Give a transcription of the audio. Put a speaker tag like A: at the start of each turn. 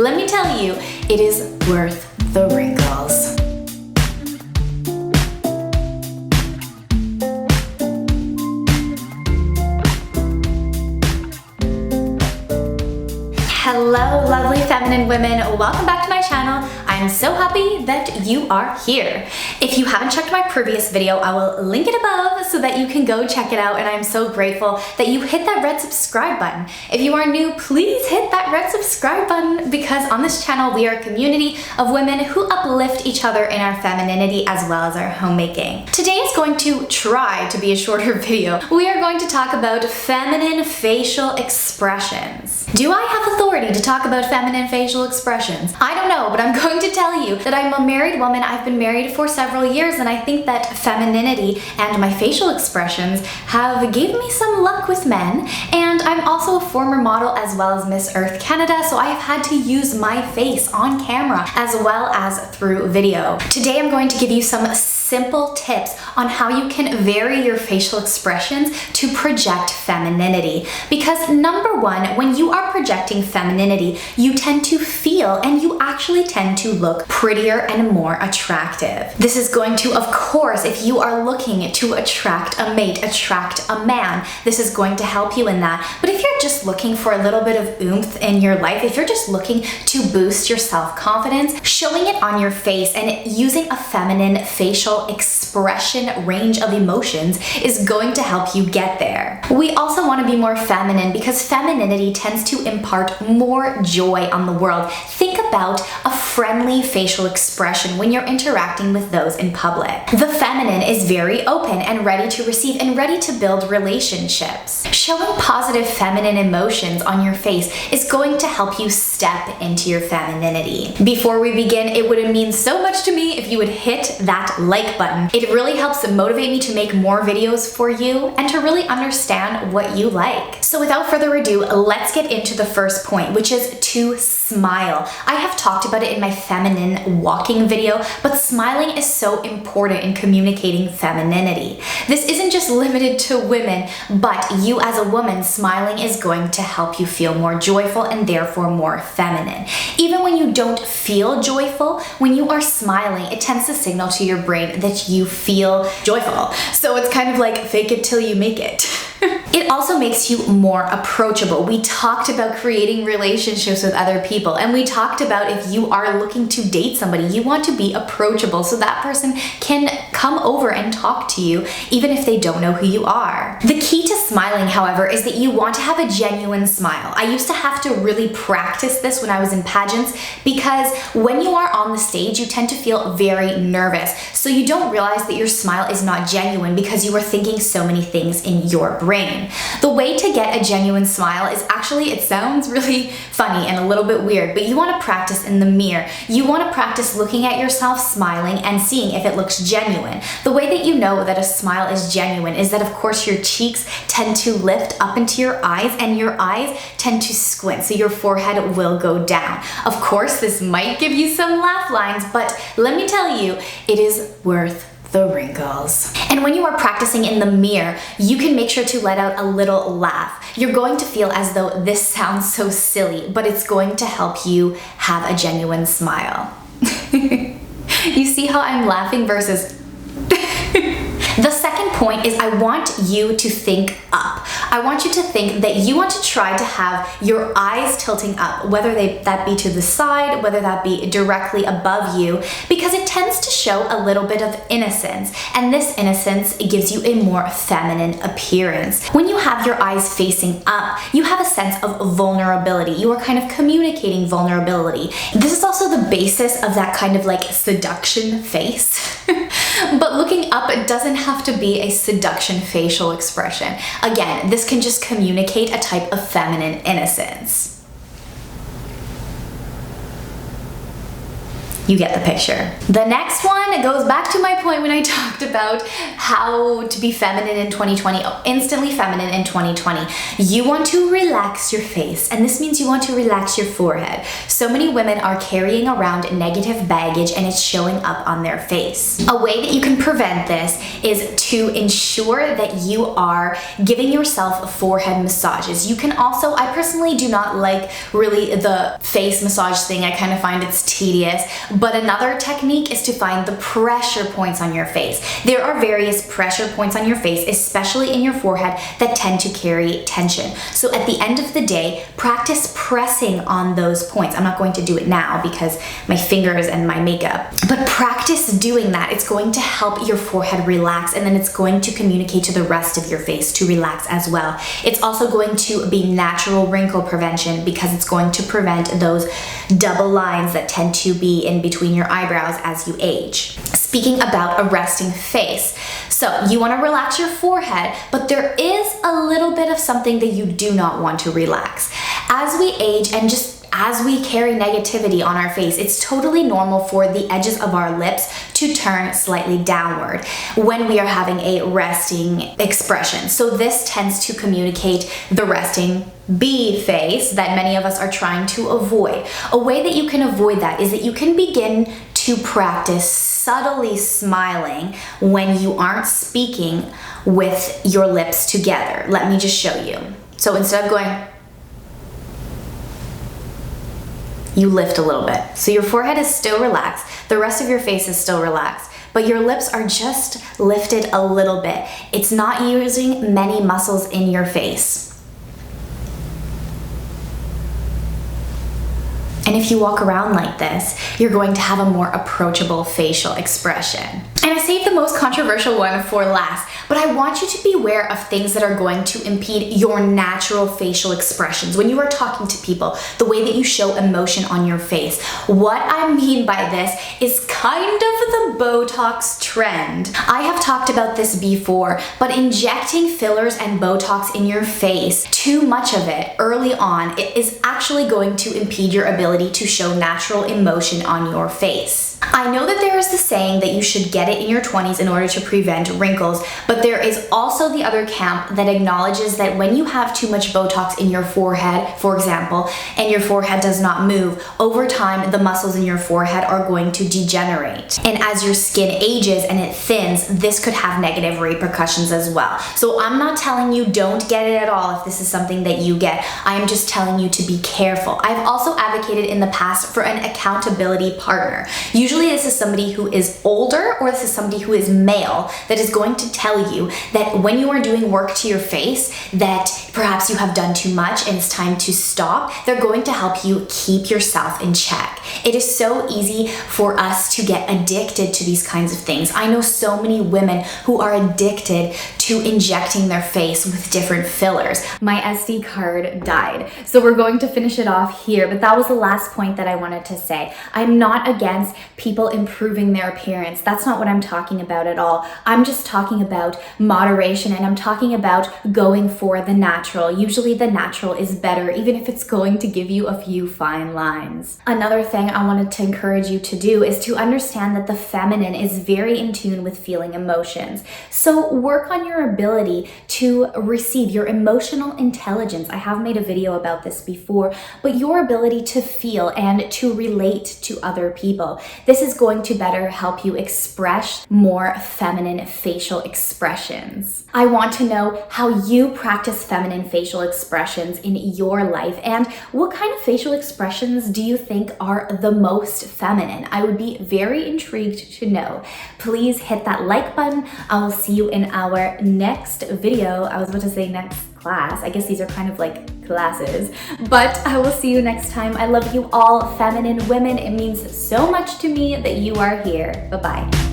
A: let me tell you, it is worth the wrinkles. Hello, lovely feminine women. Welcome back to my channel. I'm so happy that you are here. If you haven't checked my previous video, I will link it above so that you can go check it out, and I'm so grateful that you hit that red subscribe button. If you are new, please hit that red subscribe button, because on this channel we are a community of women who uplift each other in our femininity as well as our homemaking. Today is going to try to be a shorter video. We are going to talk about feminine facial expressions. Do I have authority to talk about feminine facial expressions? I don't know, but I'm going to tell you that I'm a married woman. I've been married for several years, and I think that femininity and my facial expressions have given me some luck with men. And I'm also a former model as well as Miss Earth Canada, so I have had to use my face on camera as well as through video. Today I'm going to give you some simple tips on how you can vary your facial expressions to project femininity. Because number one, when you are projecting femininity, you tend to feel and you actually tend to look prettier and more attractive. This is going to, of course, if you are looking to attract a mate, attract a man, this is going to help you in that. But if you're just looking for a little bit of oomph in your life, if you're just looking to boost your self-confidence, showing it on your face and using a feminine facial expression range of emotions is going to help you get there. We also want to be more feminine because femininity tends to impart more joy on the world. Think about a friendly facial expression when you're interacting with those in public. The feminine is very open and ready to receive and ready to build relationships. Showing positive feminine emotions on your face is going to help you step into your femininity. Before we begin, it would mean so much to me if you would hit that like button. It really helps motivate me to make more videos for you and to really understand what you like. So without further ado, let's get into the first point, which is to smile. I have talked about it in my feminine walking video, but smiling is so important in communicating femininity. This isn't just limited to women, but you as a woman, smiling is going to help you feel more joyful and therefore more feminine. Even when you don't feel joyful, when you are smiling, it tends to signal to your brain that you feel joyful. So it's kind of like fake it till you make it. It also makes you more approachable. We talked about creating relationships with other people, and we talked about if you are looking to date somebody, you want to be approachable so that person can come over and talk to you even if they don't know who you are. The key to smiling, however, is that you want to have a genuine smile. I used to have to really practice this when I was in pageants because when you are on the stage, you tend to feel very nervous. So you don't realize that your smile is not genuine because you are thinking so many things in your brain. The way to get a genuine smile is actually, it sounds really funny and a little bit weird, but you want to practice in the mirror. You want to practice looking at yourself smiling and seeing if it looks genuine. The way that you know that a smile is genuine is that, of course, your cheeks tend to lift up into your eyes and your eyes tend to squint, so your forehead will go down. Of course, this might give you some laugh lines, but let me tell you, it is worth the wrinkles. And when you are practicing in the mirror, you can make sure to let out a little laugh. You're going to feel as though this sounds so silly, but it's going to help you have a genuine smile. You see how I'm laughing versus The second point is I want you to think up. I want you to think that you want to try to have your eyes tilting up, whether that be to the side, whether that be directly above you, because it tends to show a little bit of innocence, and this innocence gives you a more feminine appearance. When you have your eyes facing up, you have a sense of vulnerability. You are kind of communicating vulnerability. This is also the basis of that kind of like seduction face. But looking up, it doesn't have to be a seduction facial expression. Again, this can just communicate a type of feminine innocence. You get the picture. The next one goes back to my point when I talked about how to be feminine in 2020, instantly feminine in 2020. You want to relax your face, and this means you want to relax your forehead. So many women are carrying around negative baggage and it's showing up on their face. A way that you can prevent this is to ensure that you are giving yourself forehead massages. You can also, I personally do not like really the face massage thing. I kind of find it's tedious. But another technique is to find the pressure points on your face. There are various pressure points on your face, especially in your forehead, that tend to carry tension. So at the end of the day, practice pressing on those points. I'm not going to do it now because my fingers and my makeup, but practice doing that. It's going to help your forehead relax, and then it's going to communicate to the rest of your face to relax as well. It's also going to be natural wrinkle prevention because it's going to prevent those double lines that tend to be in between your eyebrows as you age. Speaking about a resting face. So you want to relax your forehead, but there is a little bit of something that you do not want to relax. As we age and just as we carry negativity on our face, it's totally normal for the edges of our lips to turn slightly downward when we are having a resting expression. So this tends to communicate the resting bee face that many of us are trying to avoid. A way that you can avoid that is that you can begin to practice subtly smiling when you aren't speaking with your lips together. Let me just show you. So instead of going, you lift a little bit. So your forehead is still relaxed. The rest of your face is still relaxed, but your lips are just lifted a little bit. It's not using many muscles in your face. And if you walk around like this, you're going to have a more approachable facial expression. And I saved the most controversial one for last, but I want you to be aware of things that are going to impede your natural facial expressions when you are talking to people, the way that you show emotion on your face. What I mean by this is kind of the Botox trend. I have talked about this before, but injecting fillers and Botox in your face, too much of it early on, it is actually going to impede your ability to show natural emotion on your face. I know that there is the saying that you should get it in your 20s in order to prevent wrinkles, but there is also the other camp that acknowledges that when you have too much Botox in your forehead, for example, and your forehead does not move, over time the muscles in your forehead are going to degenerate. And as your skin ages and it thins, this could have negative repercussions as well. So I'm not telling you don't get it at all if this is something that you get. I am just telling you to be careful. I've also advocated in the past for an accountability partner. Usually this is somebody who is older, or this is somebody who is male, that is going to tell you that when you are doing work to your face that perhaps you have done too much and it's time to stop. They're going to help you keep yourself in check. It is so easy for us to get addicted to these kinds of things. I know so many women who are addicted to injecting their face with different fillers. My SD card died, so we're going to finish it off here, but that was the last point that I wanted to say. I'm not against people improving their appearance. That's not what I'm talking about at all. I'm just talking about moderation, and I'm talking about going for the natural. Usually the natural is better, even if it's going to give you a few fine lines. Another thing I wanted to encourage you to do is to understand that the feminine is very in tune with feeling emotions. So work on your ability to receive your emotional intelligence. I have made a video about this before, but your ability to feel and to relate to other people. This is going to better help you express more feminine facial expressions. I want to know how you practice feminine facial expressions in your life, and what kind of facial expressions do you think are the most feminine? I would be very intrigued to know. Please hit that like button. I will see you in our next video. I was about to say next class. I guess these are kind of like classes, but I will see you next time. I love you all, feminine women. It means so much to me that you are here. Bye-bye.